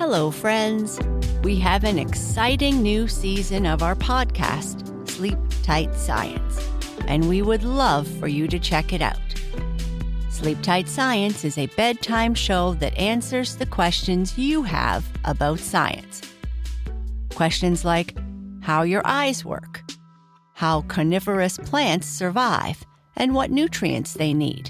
Hello, friends. We have an exciting new season of our podcast, Sleep Tight Science, and we would love for you to check it out. Sleep Tight Science is a bedtime show that answers the questions you have about science. Questions like how your eyes work, how coniferous plants survive, and what nutrients they need.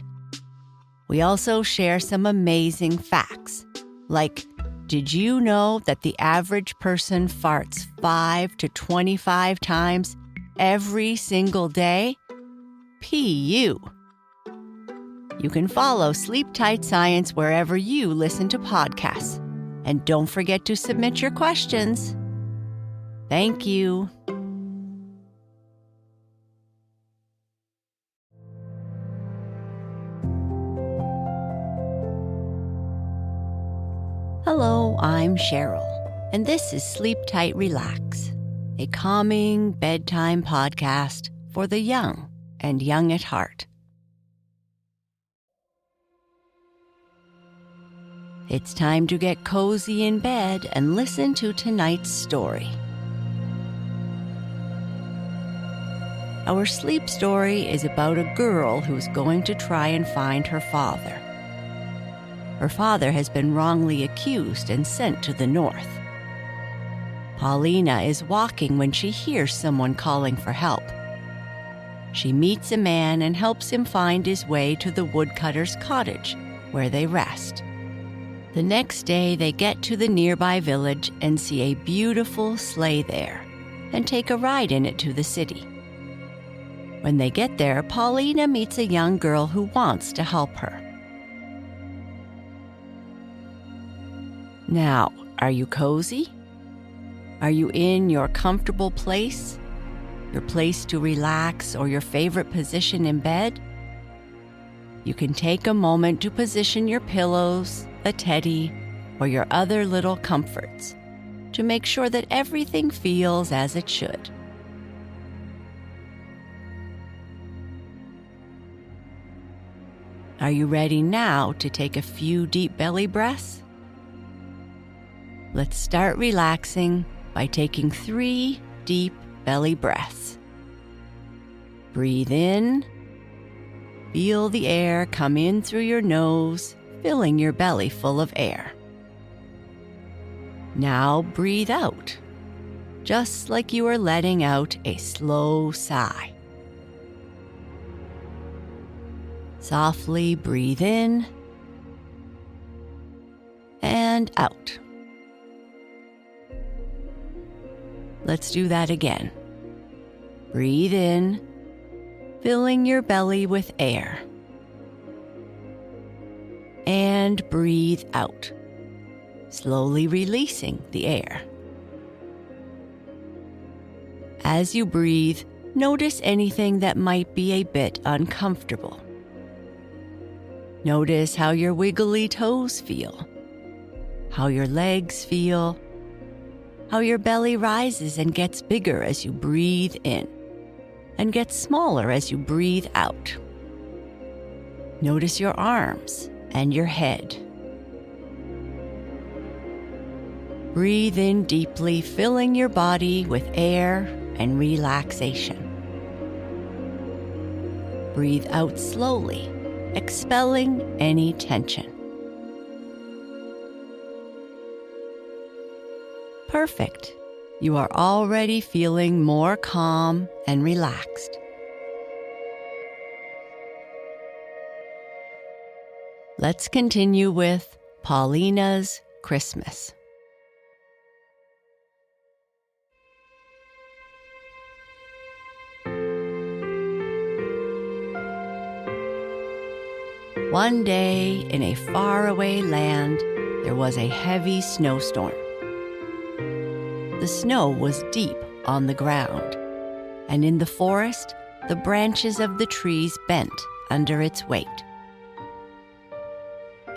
We also share some amazing facts, like, did you know that the average person farts 5 to 25 times every single day? P.U. You can follow Sleep Tight Science wherever you listen to podcasts. And don't forget to submit your questions. Thank you. Hello, I'm Sheryl, and this is Sleep Tight Relax, a calming bedtime podcast for the young and young at heart. It's time to get cozy in bed and listen to tonight's story. Our sleep story is about a girl who's going to try and find her father. Her father has been wrongly accused and sent to the north. Paulina is walking when she hears someone calling for help. She meets a man and helps him find his way to the woodcutter's cottage, where they rest. The next day, they get to the nearby village and see a beautiful sleigh there, and take a ride in it to the city. When they get there, Paulina meets a young girl who wants to help her. Now, are you cozy? Are you in your comfortable place? Your place to relax or your favorite position in bed? You can take a moment to position your pillows, a teddy, or your other little comforts to make sure that everything feels as it should. Are you ready now to take a few deep belly breaths? Let's start relaxing by taking 3 deep belly breaths. Breathe in. Feel the air come in through your nose, filling your belly full of air. Now breathe out, just like you are letting out a slow sigh. Softly breathe in and out. Let's do that again. Breathe in, filling your belly with air. And breathe out, slowly releasing the air. As you breathe, notice anything that might be a bit uncomfortable. Notice how your wiggly toes feel, how your legs feel, how your belly rises and gets bigger as you breathe in, and gets smaller as you breathe out. Notice your arms and your head. Breathe in deeply, filling your body with air and relaxation. Breathe out slowly, expelling any tension. Perfect. You are already feeling more calm and relaxed. Let's continue with Paulina's Christmas. One day, in a faraway land, there was a heavy snowstorm. The snow was deep on the ground, and in the forest, the branches of the trees bent under its weight.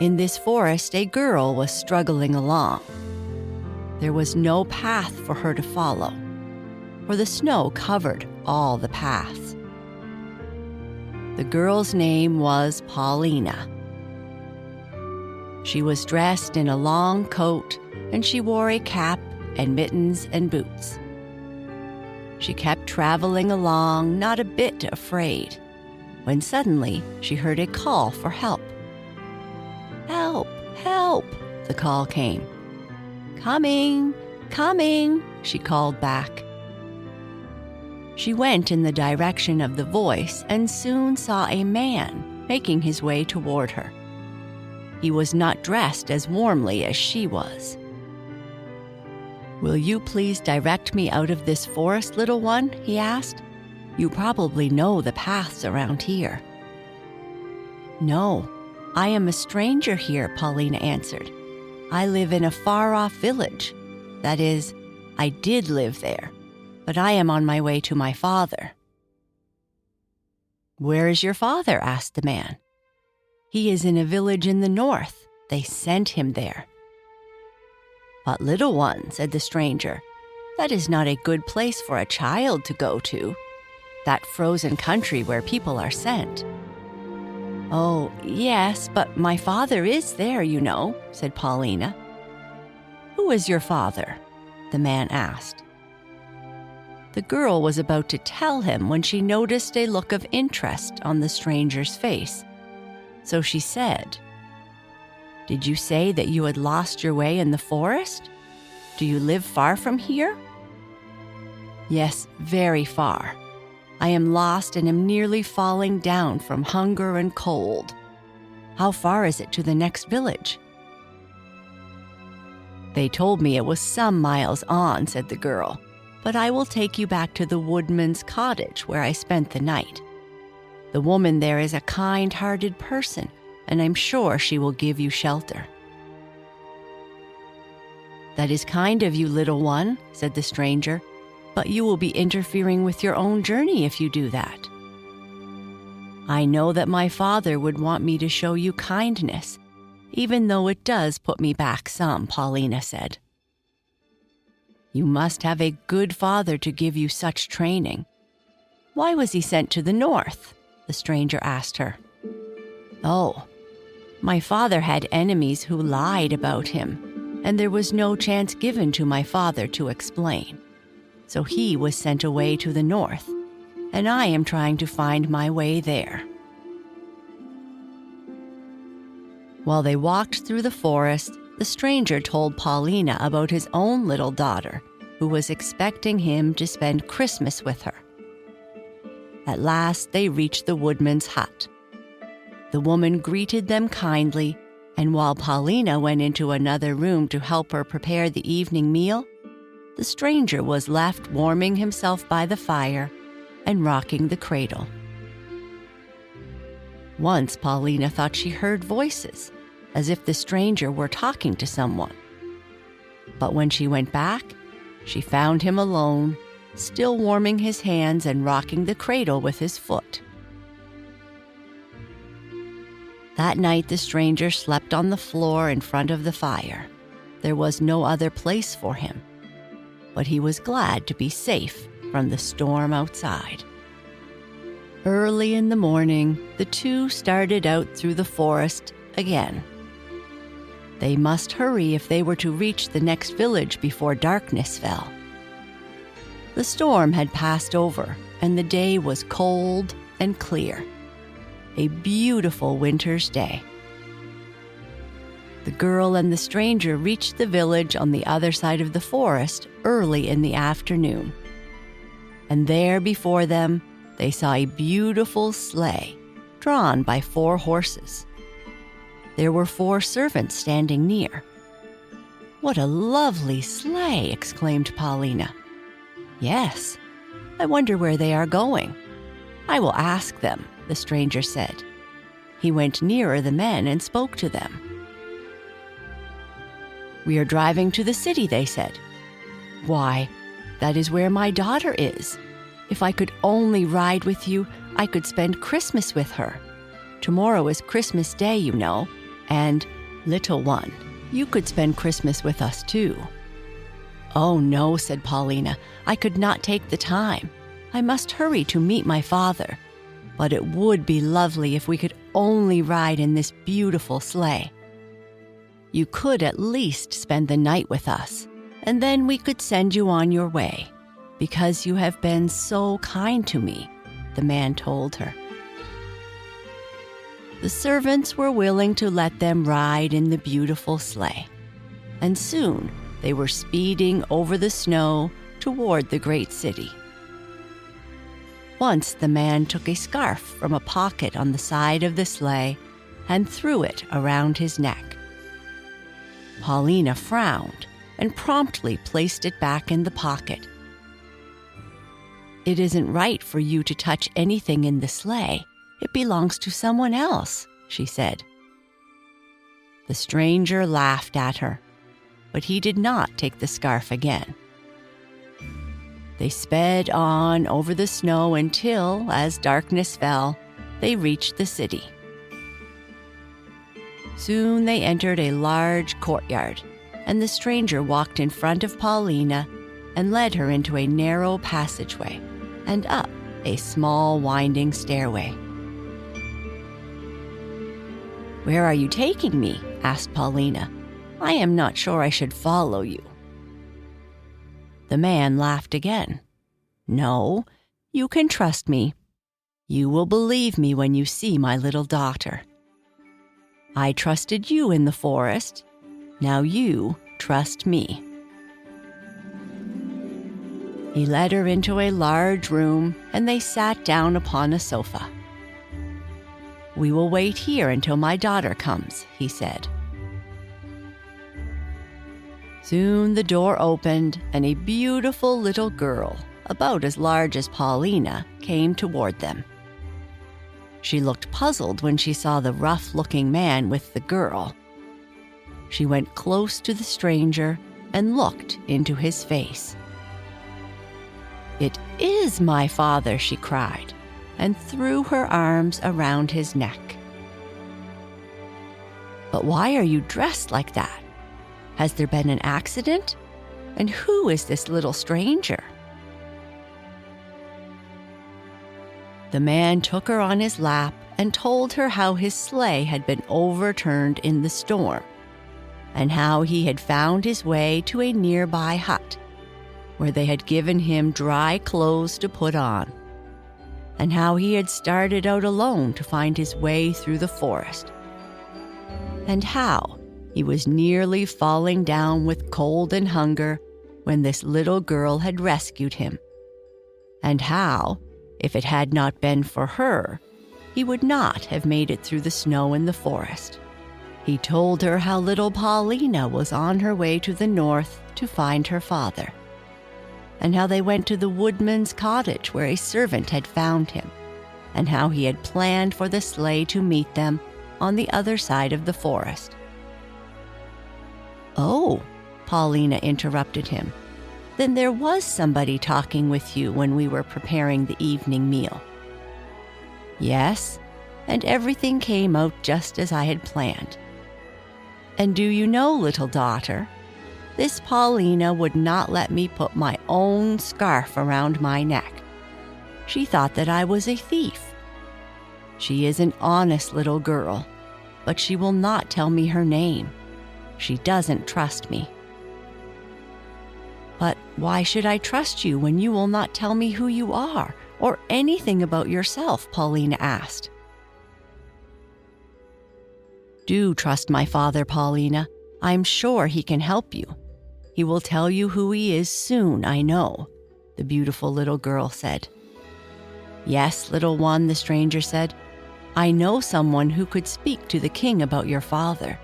In this forest, a girl was struggling along. There was no path for her to follow, for the snow covered all the paths. The girl's name was Paulina. She was dressed in a long coat and she wore a cap and mittens and boots. She kept traveling along, not a bit afraid, when suddenly she heard a call for help. "Help! Help!" the call came. "Coming! Coming!" she called back. She went in the direction of the voice and soon saw a man making his way toward her. He was not dressed as warmly as she was. "Will you please direct me out of this forest, little one?" he asked. "You probably know the paths around here." "No, I am a stranger here," Pauline answered. "I live in a far-off village. That is, I did live there, but I am on my way to my father." "Where is your father?" asked the man. "He is in a village in the north. They sent him there." "But little one," said the stranger, "that is not a good place for a child to go to, that frozen country where people are sent." "Oh, yes, but my father is there, you know," said Paulina. "Who is your father?" the man asked. The girl was about to tell him when she noticed a look of interest on the stranger's face. So she said, "Did you say that you had lost your way in the forest? Do you live far from here?" "Yes, very far. I am lost and am nearly falling down from hunger and cold. How far is it to the next village?" "They told me it was some miles on," said the girl, "but I will take you back to the woodman's cottage where I spent the night. The woman there is a kind-hearted person, and I'm sure she will give you shelter." "That is kind of you, little one," said the stranger, "but you will be interfering with your own journey if you do that." "I know that my father would want me to show you kindness, even though it does put me back some," Paulina said. "You must have a good father to give you such training. Why was he sent to the north?" the stranger asked her. "Oh, my father had enemies who lied about him, and there was no chance given to my father to explain. So he was sent away to the north, and I am trying to find my way there." While they walked through the forest, the stranger told Paulina about his own little daughter, who was expecting him to spend Christmas with her. At last, they reached the woodman's hut. The woman greeted them kindly, and while Paulina went into another room to help her prepare the evening meal, the stranger was left warming himself by the fire and rocking the cradle. Once, Paulina thought she heard voices, as if the stranger were talking to someone. But when she went back, she found him alone, still warming his hands and rocking the cradle with his foot. That night, the stranger slept on the floor in front of the fire. There was no other place for him, but he was glad to be safe from the storm outside. Early in the morning, the two started out through the forest again. They must hurry if they were to reach the next village before darkness fell. The storm had passed over, and the day was cold and clear. A beautiful winter's day. The girl and the stranger reached the village on the other side of the forest early in the afternoon. And there before them, they saw a beautiful sleigh drawn by 4 horses. There were 4 servants standing near. "What a lovely sleigh!" exclaimed Paulina. "Yes, I wonder where they are going. I will ask them," the stranger said. He went nearer the men and spoke to them. "We are driving to the city," they said. "Why, that is where my daughter is. If I could only ride with you, I could spend Christmas with her. Tomorrow is Christmas Day, you know, and, little one, you could spend Christmas with us too." "Oh no," said Paulina, "I could not take the time. I must hurry to meet my father. But it would be lovely if we could only ride in this beautiful sleigh." You could at least spend the night with us, and then we could send you on your way, because you have been so kind to me," the man told her. The servants were willing to let them ride in the beautiful sleigh, and soon they were speeding over the snow toward the great city. Once the man took a scarf from a pocket on the side of the sleigh and threw it around his neck. Paulina frowned and promptly placed it back in the pocket. "It isn't right for you to touch anything in the sleigh. It belongs to someone else," she said. The stranger laughed at her, but he did not take the scarf again. They sped on over the snow until, as darkness fell, they reached the city. Soon they entered a large courtyard, and the stranger walked in front of Paulina and led her into a narrow passageway and up a small winding stairway. "Where are you taking me?" asked Paulina. "I am not sure I should follow you." The man laughed again. "No, you can trust me. You will believe me when you see my little daughter. I trusted you in the forest. Now you trust me." He led her into a large room, and they sat down upon a sofa. "We will wait here until my daughter comes," he said. Soon the door opened, and a beautiful little girl, about as large as Paulina, came toward them. She looked puzzled when she saw the rough-looking man with the girl. She went close to the stranger and looked into his face. "It is my father," she cried, and threw her arms around his neck. "But why are you dressed like that? Has there been an accident? And who is this little stranger?" The man took her on his lap and told her how his sleigh had been overturned in the storm, and how he had found his way to a nearby hut, where they had given him dry clothes to put on, and how he had started out alone to find his way through the forest, and how he was nearly falling down with cold and hunger when this little girl had rescued him, and how, if it had not been for her, he would not have made it through the snow in the forest. He told her how little Paulina was on her way to the north to find her father, and how they went to the woodman's cottage where a servant had found him, and how he had planned for the sleigh to meet them on the other side of the forest. "Oh," Paulina interrupted him, "then there was somebody talking with you when we were preparing the evening meal." "Yes, and everything came out just as I had planned. And do you know, little daughter, this Paulina would not let me put my own scarf around my neck. She thought that I was a thief. She is an honest little girl, but she will not tell me her name. She doesn't trust me." "But why should I trust you when you will not tell me who you are or anything about yourself?" Paulina asked. "Do trust my father, Paulina. I'm sure he can help you. He will tell you who he is soon, I know," the beautiful little girl said. "Yes, little one," the stranger said. "I know someone who could speak to the king about your father,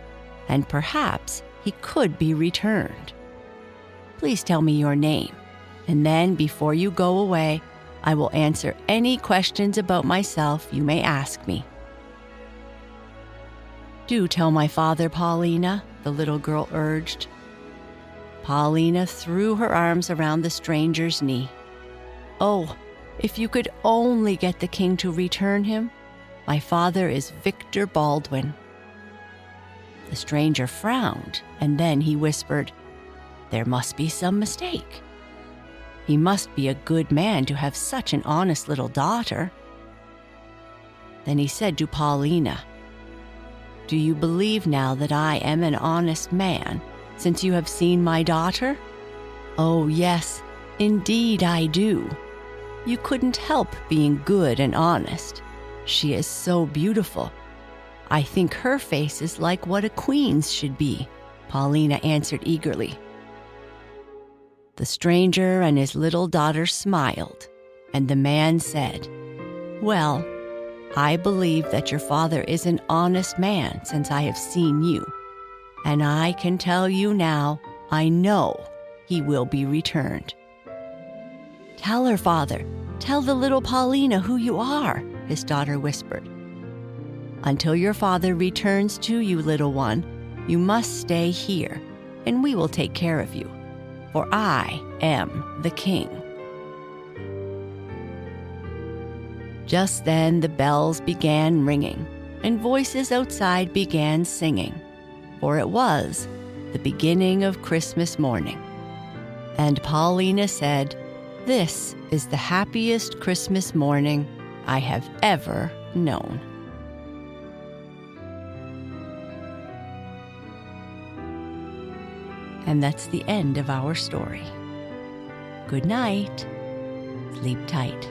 and perhaps he could be returned. Please tell me your name, and then before you go away, I will answer any questions about myself you may ask me." "Do tell my father, Paulina," the little girl urged. Paulina threw her arms around the stranger's knee. "Oh, if you could only get the king to return him. My father is Victor Baldwin." The stranger frowned, and then he whispered, "There must be some mistake. He must be a good man to have such an honest little daughter." Then he said to Paulina, Do you believe now that I am an honest man, since you have seen my daughter?" "Oh, yes, indeed I do. You couldn't help being good and honest. She is so beautiful. I think her face is like what a queen's should be," Paulina answered eagerly. The stranger and his little daughter smiled, and the man said, "Well, I believe that your father is an honest man since I have seen you, and I can tell you now, I know he will be returned." "Tell her, father, tell the little Paulina who you are," his daughter whispered. "Until your father returns to you, little one, you must stay here, and we will take care of you, for I am the king." Just then the bells began ringing, and voices outside began singing, for it was the beginning of Christmas morning. And Paulina said, "This is the happiest Christmas morning I have ever known." And that's the end of our story. Good night. Sleep tight.